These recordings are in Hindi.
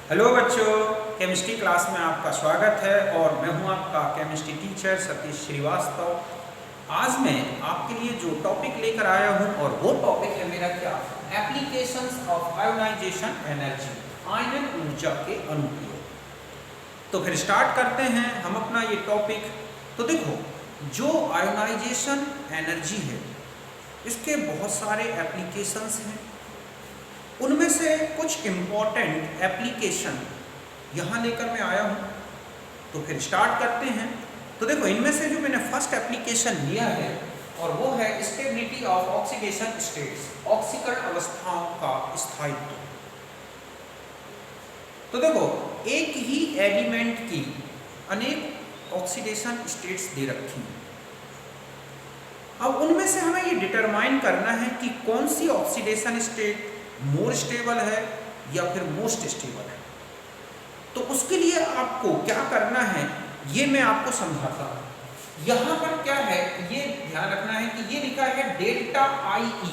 हेलो बच्चों, केमिस्ट्री क्लास में आपका स्वागत है और मैं हूं आपका केमिस्ट्री टीचर सतीश श्रीवास्तव। आज मैं आपके लिए जो टॉपिक लेकर आया हूं और वो टॉपिक है मेरा क्या, एप्लीकेशंस ऑफ आयोनाइजेशन एनर्जी, आयनन ऊर्जा के अनुप्रयोग। तो फिर स्टार्ट करते हैं हम अपना ये टॉपिक। तो देखो, जो आयोनाइजेशन एनर्जी है इसके बहुत सारे एप्लीकेशंस हैं। उनमें से कुछ इम्पॉर्टेंट एप्लीकेशन यहाँ लेकर मैं आया हूँ। तो फिर स्टार्ट करते हैं। तो देखो, इनमें से जो मैंने फर्स्ट एप्लीकेशन लिया है और वो है स्टेबिलिटी ऑफ ऑक्सीडेशन स्टेट्स, ऑक्सीकरण अवस्थाओं का स्थायित्व। तो देखो, एक ही एलिमेंट की अनेक ऑक्सीडेशन स्टेट्स दे रखी हैं। अब उनमें से हमें ये डिटरमाइन करना है कि कौन सी ऑक्सीडेशन स्टेट मोर स्टेबल है या फिर मोस्ट स्टेबल है। तो उसके लिए आपको क्या करना है ये मैं आपको समझाता हूं। यहां पर क्या है ये ध्यान रखना है कि ये लिखा है डेल्टा आई ई।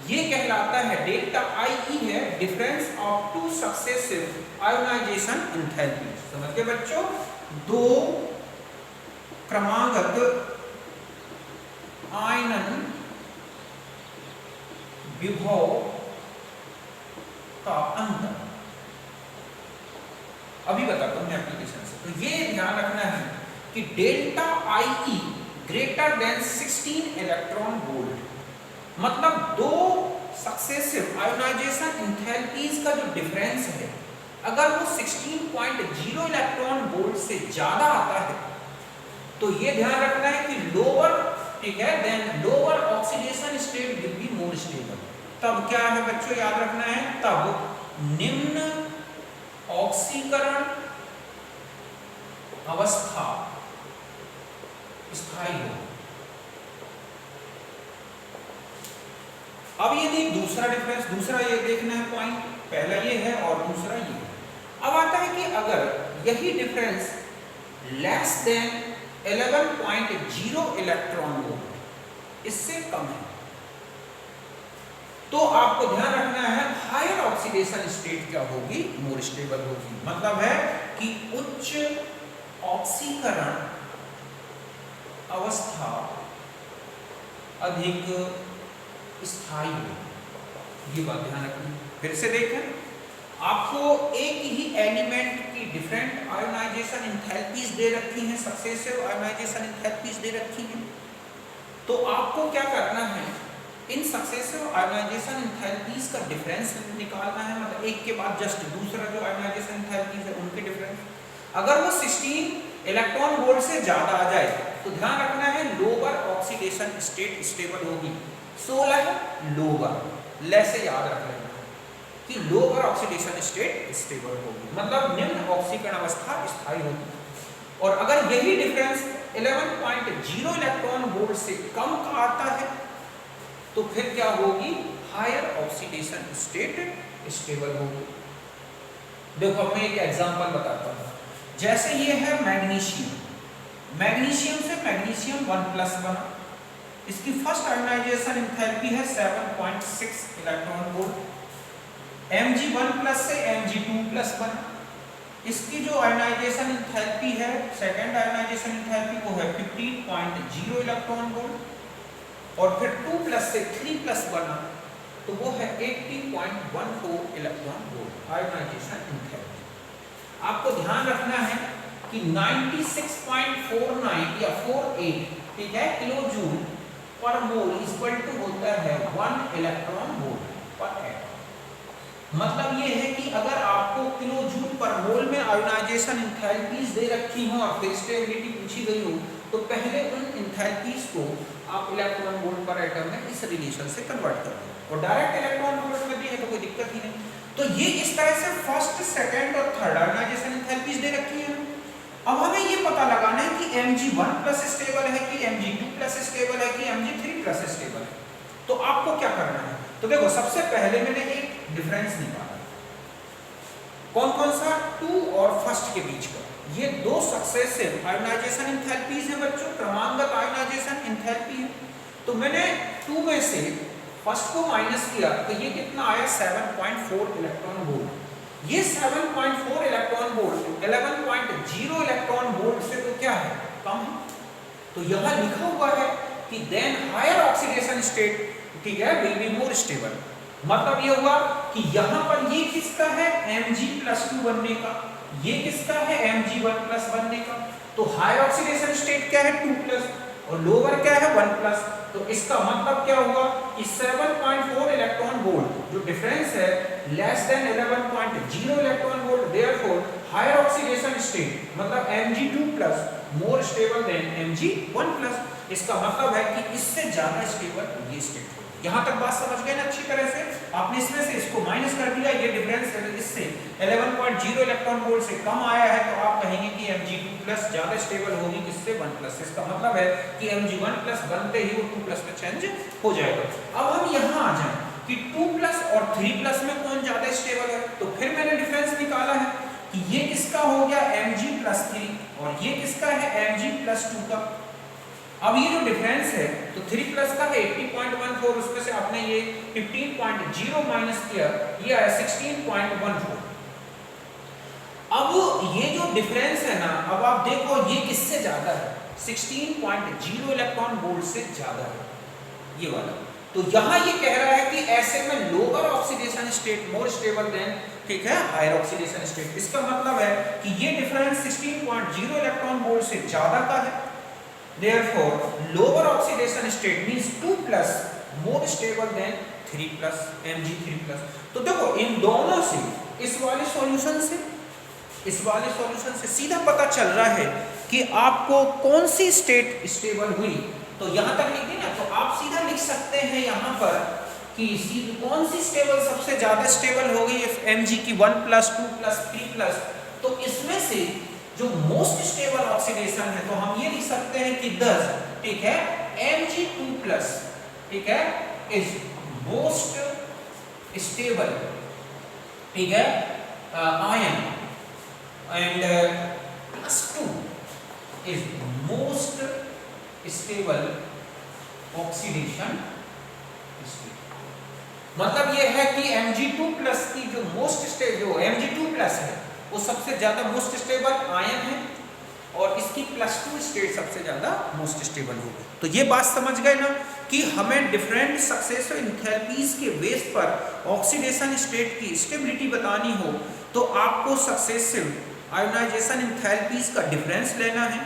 ये कहलाता है डेल्टा आई ई है difference of two successive ionisation enthalpy. समझ गए बच्चों? दो क्रमागत आयनन विभव का अंतर। अभी बताता हूं मैं एप्लीकेशन से। तो ये ध्यान रखना है कि डेल्टा आई ई ग्रेटर देन 16 इलेक्ट्रॉन वोल्ट, मतलब दो सक्सेसिव आयोनाइजेशन एंथैल्पीज का जो डिफरेंस है, अगर वो 16.0 इलेक्ट्रॉन वोल्ट से ज्यादा आता है तो ये ध्यान रखना है कि लोअर, ठीक है, then lower oxidation state will be more stable. तब क्या है बच्चों, याद रखना है, तब निम्न ऑक्सीकरण अवस्था स्थायी हो। अब यदि दूसरा डिफरेंस, दूसरा ये देखना है पॉइंट, पहला ये है और दूसरा ये है। अब आता है कि अगर यही difference less than 11.0 electron volt, इससे कम है, तो आपको ध्यान रखना है हायर ऑक्सीडेशन स्टेट क्या होगी, मोर स्टेबल होगी। मतलब है कि उच्च ऑक्सीकरण अवस्था अधिक स्थायी होगी। ये बात ध्यान रखनी। फिर से देखें, आपको एक ही एलिमेंट की डिफरेंट आयोनाइजेशन एंथैल्पीज दे रखी हैं, सक्सेसिव आयोनाइजेशन एंथैल्पीज दे रखी हैं। तो आपको क्या करना है, इन सक्सेसिव आयोनाइजेशन एंथैल्पीज का डिफरेंस निकालना है। मतलब एक के बाद जस्ट दूसरा जो आयोनाइजेशन एंथैल्पीज है उनके डिफरेंस। अगर वो 16 इलेक्ट्रॉन वोल्ट से ज्यादा आ जाए तो ध्यान रखना है लोअर ऑक्सीडेशन स्टेट स्टेबल होगी। 16 लोअर, लेस से याद रख लेना कि लोअर ऑक्सीडेशन स्टेट स्टेबल होगी, मतलब निम्न ऑक्सीकरण अवस्था स्थायी होगी। और अगर यही डिफरेंस 11.0 इलेक्ट्रॉन वोल्ट से कम का आता है तो फिर क्या होगी, हायर ऑक्सीडेशन स्टेट स्टेबल होगी। देखो, मैं एक एग्जांपल बताता हूं। जैसे ये है मैग्नीशियम, मैग्नीशियम से मैग्नीशियम 1+ बना। इसकी फर्स्ट आयोनाइजेशन एंथैल्पी है 7.6 इलेक्ट्रॉन वोल्ट। Mg1+ से Mg2+ बना। इसकी जो आयोनाइजेशन एंथैल्पी है, सेकेंड आयोनाइजेशन एंथैल्पी, वो है 15.0 इलेक्ट्रॉन वोल्ट। और फिर 2+ से 3+ बना तो वो है 80.14 इलेक्ट्रॉन वोल्ट आयोनाइजेशन एंथैल्पी। आपको ध्यान रखना है कि 96.49 या 48, ठीक है, किलो जूल पर मोल इक्वल टू होता है 1 इलेक्ट्रॉन वोल्ट पर एटम। मतलब ये है कि अगर आपको किलो जूल पर मोल में आयोनाइजेशन एंथैल्पीज दे रखी हो और फिर स्टेबिलिटी पूछी गई हो तो पहले उन एंथैल्पीज को आप इलेक्ट्रॉन वोल्ट पर एटम में इस रिलेशन से कन्वर्ट कर दो, और डायरेक्ट इलेक्ट्रॉन वोल्ट में दी है तो कोई दिक्कत ही नहीं। तो ये इस तरह से फर्स्ट, सेकंड और थर्ड आयोनाइजेशन एंथैल्पीज दे रखी है। अब हमें ये पता लगाना है कि Mg1+ स्टेबल है कि Mg2+ स्टेबल है कि Mg3+ स्टेबल है। तो आपको क्या करना है, तो देखो, सबसे पहले मैंने एक डिफरेंस निकाला। कौन कौन सा, 2 और फर्स्ट के बीच का। ये दो सक्सेसिव आयोनाइजेशन एंथैल्पीज हैं बच्चों, क्रमांगत आयोनाइजेशन एंथैल्पी है। तो मैंने 2 में से फर्स्ट को माइनस किया तो ये कितना आया 7.4 इलेक्ट्रॉन वोल्ट। ये 7.4 इलेक्ट्रॉन वोल्ट 11.0 इलेक्ट्रॉन वोल्ट से तो क्या है, कम है। तो यहाँ लिखा हुआ है कि देन हायर ऑक्सीडेशन स्टेट, ठीक है, विल बी मोर स्टेबल। मतलब ये हुआ कि यहाँ पर ये किसका है, Mg+2 बनने का, ये किसका है, Mg1+ बनने का। तो हायर ऑक्सीडेशन स्टेट क्या है, 2+ और लोअर क्या है, 1+। तो इसका मतलब क्या हुआ कि 7.4 इलेक्ट्रॉन वोल्ट जो डिफरेंस है less than 11.0 electron volt, therefore higher oxidation state मतलब Mg2+ more stable then Mg1+। इसका मतलब है कि इससे ज्यादा स्टेबल ये स्टेट होगी। यहां तक बात समझ गए ना अच्छी तरह से। आपने इसमें से इसको माइनस कर दिया, ये डिफरेंस इससे 11.0 इलेक्ट्रॉन वोल्ट से कम आया है, तो आप कहेंगे कि Mg2+ ज्यादा स्टेबल होगी किससे, 1+। इसका मतलब है कि Mg1+ बनते ही वो 2+ में चेंज हो जाएगा। अब हम यहाँ आ जाएं कि 2+ और 3+ में कौन ज्यादा स्टेबल है। तो फिर मैंने डिफरेंस निकाला है कि ये किसका हो गया, Mg+3 और ये किसका है, Mg+2 का। अब ये जो डिफरेंस है तो 3+ का है 80.14, उसमें से आपने ये 15.0 माइनस किया, ये आया 16.14। अब ये जो डिफरेंस है ना, अब आप देखो ये किससे ज्यादा है, 16.0 इलेक्ट्रॉन वोल्ट से ज्यादा है ये वाला। तो यहाँ ये कह रहा है कि ऐसे में lower oxidation state more stable then, ठीक है, हायर ऑक्सीडेशन स्टेट। इसका मतलब है कि ये डिफरेंस 16.0 इलेक्ट्रॉन वोल्ट से ज्यादा का है, therefore lower oxidation state means 2+ more stable than 3+, Mg3+। तो देखो इन दोनों से, इस वाले सॉल्यूशन से इस वाले सॉल्यूशन से सीधा पता चल रहा है कि आपको कौन सी स्टेट स्टेबल हुई। तो यहां तक लिख दें ना, तो आप सीधा लिख सकते हैं यहां पर कि कौन सी स्टेबल सबसे ज्यादा स्टेबल हो गई, Mg की 1+, 2+, 3+। तो इसमें से जो मोस्ट स्टेबल ऑक्सीडेशन है तो हम ये लिख सकते हैं कि 10, ठीक है, Mg2+, ठीक है, इज मोस्ट स्टेबल, ठीक है, ion and +2 is most stable oxidation state. मतलब ये है कि Mg2+ की जो मोस्ट स्टेबल, जो Mg2+ है वो सबसे ज्यादा मोस्ट स्टेबल आयन है और इसकी +2 स्टेट सबसे ज्यादा मोस्ट स्टेबल होगी। तो ये बात समझ गए ना कि हमें डिफरेंट सक्सेसिव एंथैल्पीज के बेस पर ऑक्सीडेशन स्टेट की स्टेबिलिटी बतानी हो तो आपको सक्सेसिव आयोनाइजेशन एंथैल्पीज का डिफरेंस लेना है।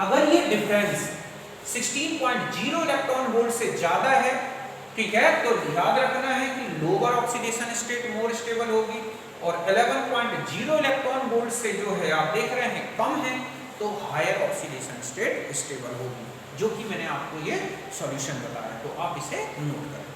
अगर ये डिफरेंस 16.0 इलेक्ट्रॉन वोल्ट से ज्यादा है, ठीक है, तो याद रखना है कि lower oxidation state more stable होगी और 11.0 इलेक्ट्रॉन वोल्ट से जो है आप देख रहे हैं कम है, तो हायर ऑक्सीडेशन स्टेट स्टेबल होगी, जो कि मैंने आपको ये सॉल्यूशन बताया। तो आप इसे नोट करें।